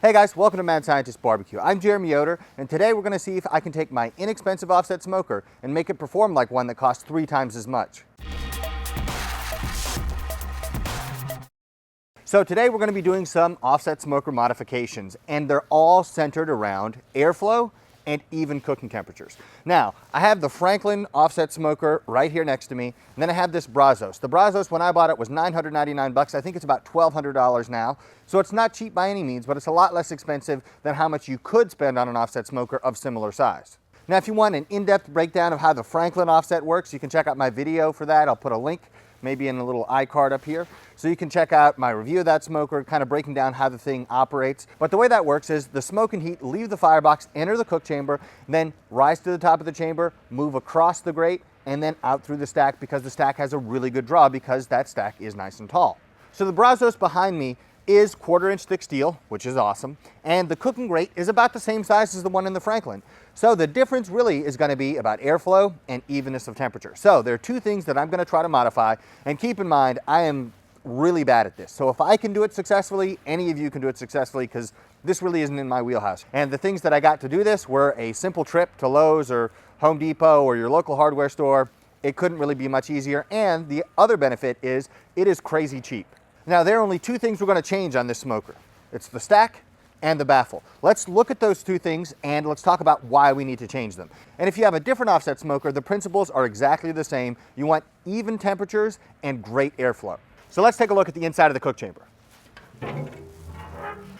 Hey guys, welcome to Mad Scientist Barbecue. I'm Jeremy Yoder, and today we're going to see if I can take my inexpensive offset smoker and make it perform like one that costs 3 times as much. So today we're going to be doing some offset smoker modifications, and they're all centered around airflow and even cooking temperatures. Now, I have the Franklin offset smoker right here next to me, and then I have this Brazos. The Brazos, when I bought it, was $999. I think it's about $1,200 now. So it's not cheap by any means, but it's a lot less expensive than how much you could spend on an offset smoker of similar size. Now, if you want an in-depth breakdown of how the Franklin offset works, you can check out my video for that. I'll put a link maybe in a little iCard up here. So you can check out my review of that smoker, kind of breaking down how the thing operates. But the way that works is the smoke and heat leave the firebox, enter the cook chamber, then rise to the top of the chamber, move across the grate, and then out through the stack, because the stack has a really good draw because that stack is nice and tall. So the Brazos behind me is 1/4-inch thick steel, which is awesome, and the cooking grate is about the same size as the one in the Franklin. So the difference really is going to be about airflow and evenness of temperature. So there are two things that I'm going to try to modify, and keep in mind I am really bad at this. So if I can do it successfully, any of you can do it successfully, because this really isn't in my wheelhouse. And the things that I got to do this were a simple trip to Lowe's or Home Depot or your local hardware store. It couldn't really be much easier, and the other benefit is it is crazy cheap. Now, there are only two things we're going to change on this smoker. It's the stack and the baffle. Let's look at those two things and let's talk about why we need to change them. And if you have a different offset smoker, the principles are exactly the same. You want even temperatures and great airflow. So let's take a look at the inside of the cook chamber.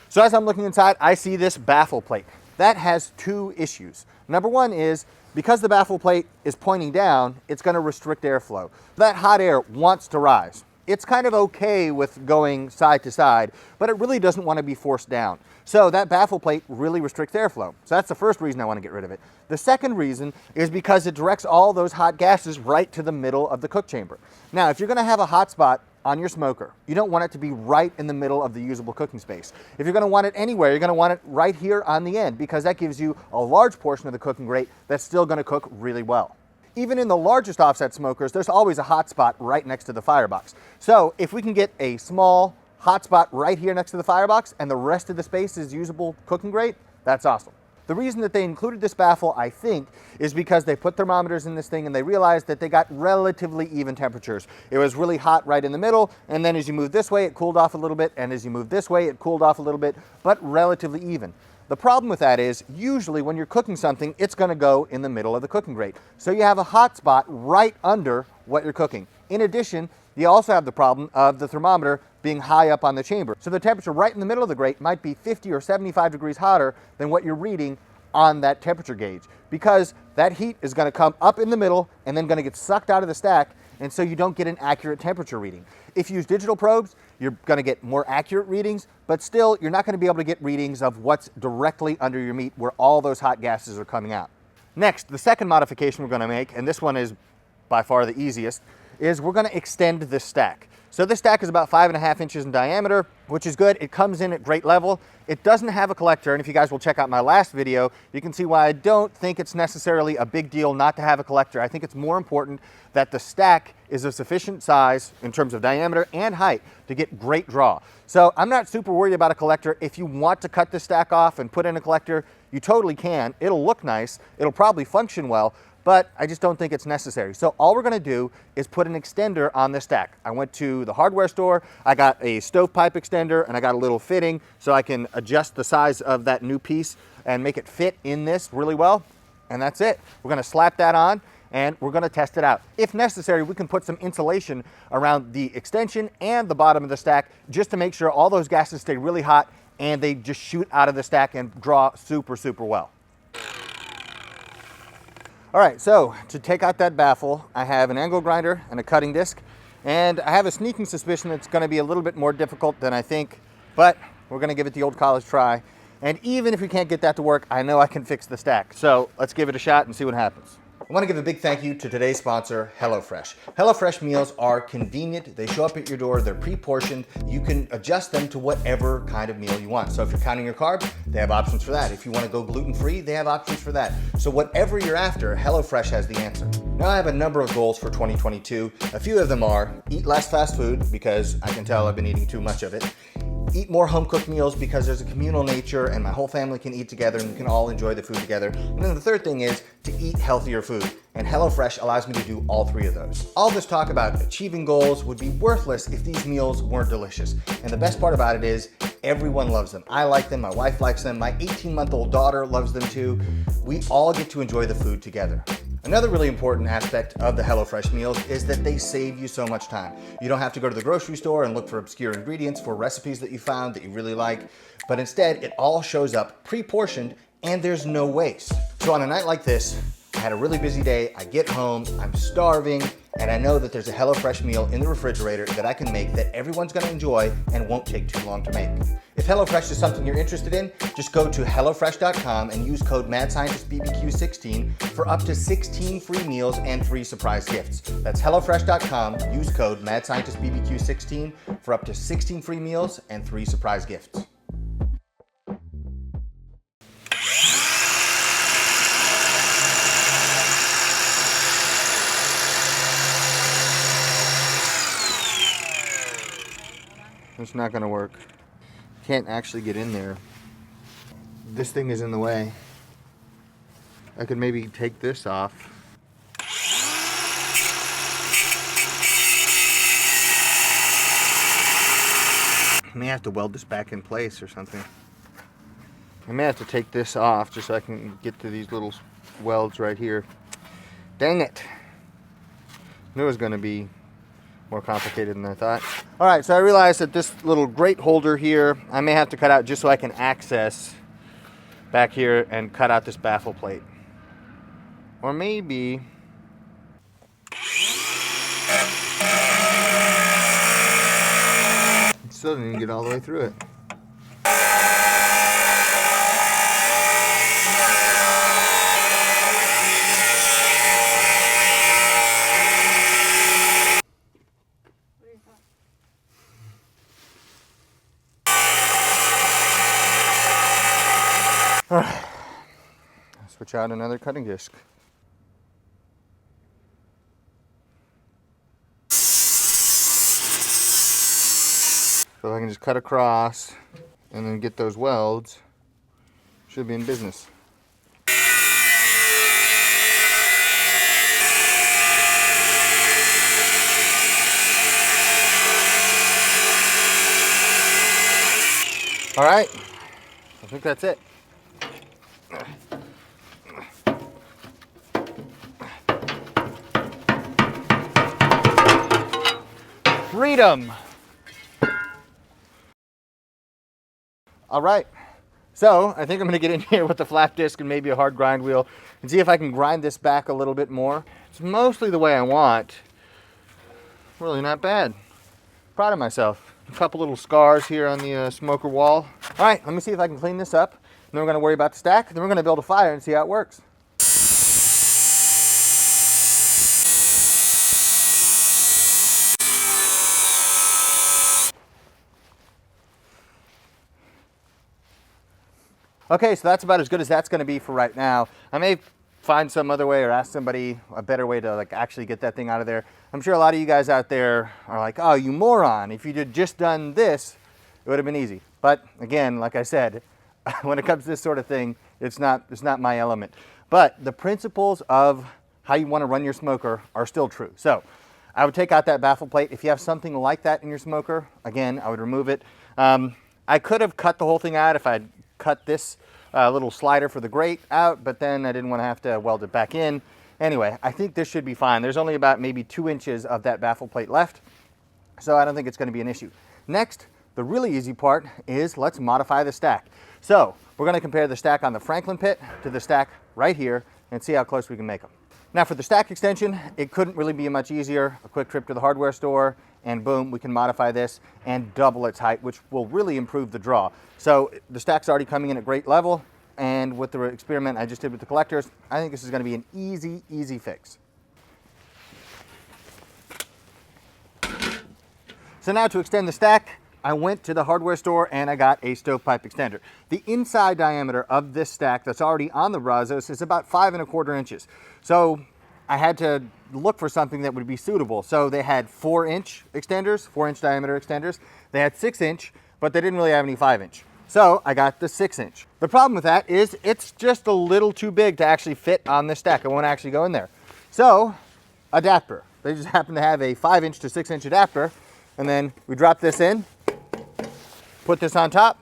So as I'm looking inside, I see this baffle plate. That has two issues. Number one is, because the baffle plate is pointing down, it's going to restrict airflow. That hot air wants to rise. It's kind of okay with going side to side, but it really doesn't want to be forced down. So that baffle plate really restricts airflow. So that's the first reason I want to get rid of it. The second reason is because it directs all those hot gases right to the middle of the cook chamber. Now, if you're going to have a hot spot on your smoker, you don't want it to be right in the middle of the usable cooking space. If you're going to want it anywhere, you're going to want it right here on the end, because that gives you a large portion of the cooking grate that's still going to cook really well. Even in the largest offset smokers, there's always a hot spot right next to the firebox. So if we can get a small hot spot right here next to the firebox and the rest of the space is usable cooking grate, that's awesome. The reason that they included this baffle, I think, is because they put thermometers in this thing and they realized that they got relatively even temperatures. It was really hot right in the middle, and then as you move this way, it cooled off a little bit, and as you move this way, it cooled off a little bit, but relatively even. The problem with that is, usually when you're cooking something, it's going to go in the middle of the cooking grate. So you have a hot spot right under what you're cooking. In addition, you also have the problem of the thermometer being high up on the chamber. So the temperature right in the middle of the grate might be 50 or 75 degrees hotter than what you're reading on that temperature gauge, because that heat is going to come up in the middle and then going to get sucked out of the stack, and so you don't get an accurate temperature reading. If you use digital probes, you're going to get more accurate readings, but still you're not going to be able to get readings of what's directly under your meat where all those hot gases are coming out. Next, the second modification we're going to make, and this one is by far the easiest, is we're going to extend this stack. So this stack is about 5.5 inches in diameter, which is good. It comes in at great level. It doesn't have a collector, and if you guys will check out my last video, you can see why I don't think it's necessarily a big deal not to have a collector. I think it's more important that the stack is of sufficient size in terms of diameter and height to get great draw. So I'm not super worried about a collector. If you want to cut this stack off and put in a collector, you totally can. It'll look nice. It'll probably function well, but I just don't think it's necessary. So all we're going to do is put an extender on this stack. I went to the hardware store, I got a stovepipe extender, and I got a little fitting so I can adjust the size of that new piece and make it fit in this really well. And that's it. We're going to slap that on and we're going to test it out. If necessary, we can put some insulation around the extension and the bottom of the stack just to make sure all those gases stay really hot and they just shoot out of the stack and draw super, super well. All right, so to take out that baffle, I have an angle grinder and a cutting disc, and I have a sneaking suspicion it's going to be a little bit more difficult than I think, but we're going to give it the old college try. And even if we can't get that to work, I know I can fix the stack. So let's give it a shot and see what happens. I want to give a big thank you to today's sponsor, HelloFresh. HelloFresh meals are convenient. They show up at your door. They're pre-portioned. You can adjust them to whatever kind of meal you want. So if you're counting your carbs, they have options for that. If you want to go gluten-free, they have options for that. So whatever you're after, HelloFresh has the answer. Now I have a number of goals for 2022. A few of them are eat less fast food, because I can tell I've been eating too much of it. eat more home-cooked meals because there's a communal nature and my whole family can eat together and we can all enjoy the food together. And then the third thing is to eat healthier food. And HelloFresh allows me to do all three of those. All this talk about achieving goals would be worthless if these meals weren't delicious. And the best part about it is everyone loves them. I like them, my wife likes them, my 18-month-old daughter loves them too. We all get to enjoy the food together. Another really important aspect of the HelloFresh meals is that they save you so much time. You don't have to go to the grocery store and look for obscure ingredients for recipes that you found that you really like, but instead it all shows up pre-portioned and there's no waste. So on a night like this, I had a really busy day, I get home, I'm starving, and I know that there's a HelloFresh meal in the refrigerator that I can make that everyone's gonna enjoy and won't take too long to make. If HelloFresh is something you're interested in, just go to HelloFresh.com and use code MadScientistBBQ16 for up to 16 free meals and 3 surprise gifts. That's HelloFresh.com, use code MadScientistBBQ16 for up to 16 free meals and 3 surprise gifts. It's not gonna work. Can't actually get in there. This thing is in the way. I could maybe take this off. I may have to weld this back in place or something. I may have to take this off just so I can get to these little welds right here. Dang it. Knew it was gonna be more complicated than I thought. All right, so I realized that this little grate holder here, I may have to cut out just so I can access back here and cut out this baffle plate. Or maybe, still didn't even get all the way through it. Switch out another cutting disc. So I can just cut across and then get those welds, should be in business. All right, I think that's it. Freedom. All right, so I think I'm gonna get in here with the flat disc and maybe a hard grind wheel and see if I can grind this back a little bit more. It's mostly the way I want. Really not bad. Proud of myself. A couple little scars here on the smoker wall. All right, let me see if I can clean this up. Then we're gonna worry about the stack. Then we're gonna build a fire and see how it works. Okay, so that's about as good as that's gonna be for right now. I may find some other way or ask somebody a better way to actually get that thing out of there. I'm sure a lot of you guys out there are like, oh, you moron. If you'd have just done this, it would have been easy. But again, like I said, when it comes to this sort of thing, it's not my element. But the principles of how you wanna run your smoker are still true. So I would take out that baffle plate. If you have something like that in your smoker, again, I would remove it. I could have cut the whole thing out if I'd cut this little slider for the grate out, but then I didn't want to have to weld it back in. Anyway, I think this should be fine. There's only about maybe 2 inches of that baffle plate left, so I don't think it's going to be an issue. Next, the really easy part is let's modify the stack. So we're going to compare the stack on the Franklin pit to the stack right here and see how close we can make them. Now for the stack extension, it couldn't really be much easier. A quick trip to the hardware store and boom, we can modify this and double its height, which will really improve the draw. So the stack's already coming in at great level, and with the experiment I just did with the collectors, I think this is gonna be an easy, easy fix. So now to extend the stack, I went to the hardware store and I got a stovepipe extender. The inside diameter of this stack that's already on the Brazos is about 5¼ inches. So I had to look for something that would be suitable. So they had 4-inch extenders, 4-inch diameter extenders. They had 6-inch, but they didn't really have any 5-inch. So I got the 6-inch. The problem with that is it's just a little too big to actually fit on this stack. It won't actually go in there. So, adapter. They just happen to have a 5-inch to 6-inch adapter, and then we drop this in, put this on top,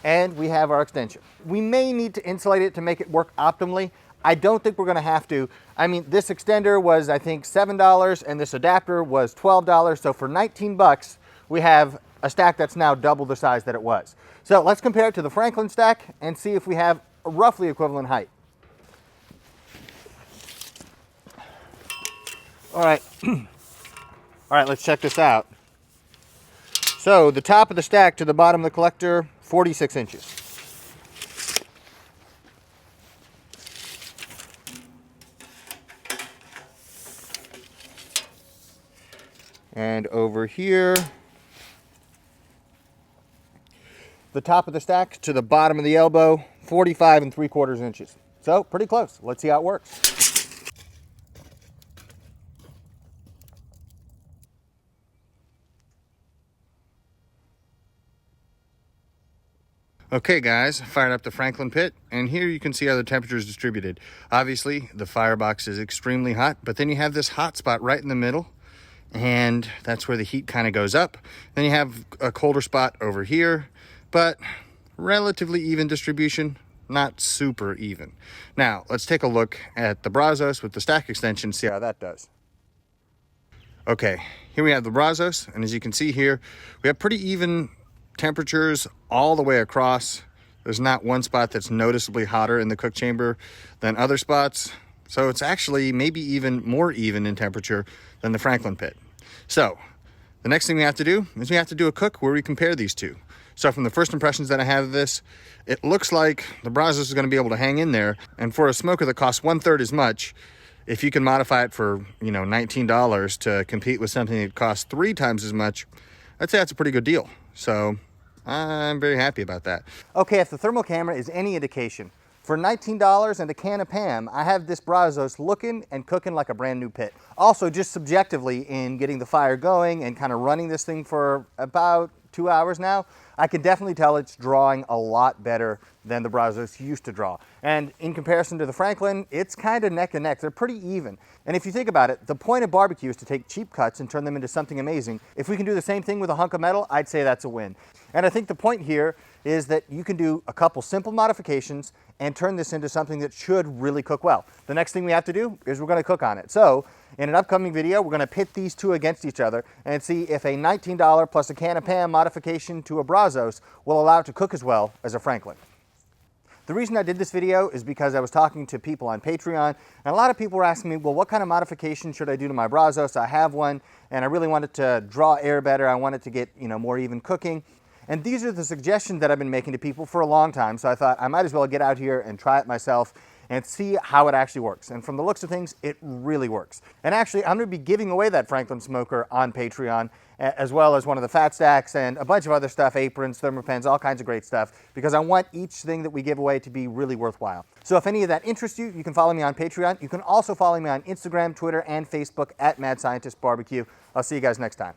and we have our extension. We may need to insulate it to make it work optimally. I don't think we're gonna have to. I mean, this extender was, I think, $7, and this adapter was $12. So for 19 bucks, we have a stack that's now double the size that it was. So let's compare it to the Franklin stack and see if we have a roughly equivalent height. All right, all right, let's check this out. So the top of the stack to the bottom of the collector, 46 inches. And over here, the top of the stack to the bottom of the elbow, 45 3/4 inches. So pretty close. Let's see how it works. Okay guys, fired up the Franklin pit, and here you can see how the temperature is distributed. Obviously, the firebox is extremely hot, but then you have this hot spot right in the middle, and that's where the heat kind of goes up. Then you have a colder spot over here, but relatively even distribution, not super even. Now, let's take a look at the Brazos with the stack extension, see how that does. Okay, here we have the Brazos, and as you can see here, we have pretty even temperatures all the way across. There's not one spot that's noticeably hotter in the cook chamber than other spots. So it's actually maybe even more even in temperature than the Franklin pit. So the next thing we have to do is we have to do a cook where we compare these two. So from the first impressions that I have of this, it looks like the Brazos is going to be able to hang in there. And for a smoker that costs 1/3 as much, if you can modify it for, you know, $19 to compete with something that costs 3 times as much, I'd say that's a pretty good deal. So I'm very happy about that. Okay, if the thermal camera is any indication, for $19 and a can of Pam, I have this Brazos looking and cooking like a brand new pit. Also, just subjectively in getting the fire going and kind of running this thing for about 2 hours now, I can definitely tell it's drawing a lot better than the Brazos used to draw. And in comparison to the Franklin, it's kind of neck and neck. They're pretty even. And if you think about it, the point of barbecue is to take cheap cuts and turn them into something amazing. If we can do the same thing with a hunk of metal, I'd say that's a win. And I think the point here is that you can do a couple simple modifications and turn this into something that should really cook well. The next thing we have to do is we're going to cook on it. So in an upcoming video, we're going to pit these two against each other and see if a $19 plus a can of Pam modification to a Brazos will allow it to cook as well as a Franklin. The reason I did this video is because I was talking to people on Patreon, and a lot of people were asking me, well, what kind of modification should I do to my Brazos? I have one, and I really wanted to draw air better. I wanted to get, more even cooking. And these are the suggestions that I've been making to people for a long time, so I thought I might as well get out here and try it myself and see how it actually works. And from the looks of things, it really works. And actually, I'm gonna be giving away that Franklin smoker on Patreon, as well as one of the fat stacks and a bunch of other stuff, aprons, thermopens, all kinds of great stuff, because I want each thing that we give away to be really worthwhile. So if any of that interests you, you can follow me on Patreon. You can also follow me on Instagram, Twitter, and Facebook at Mad Scientist Barbecue. I'll see you guys next time.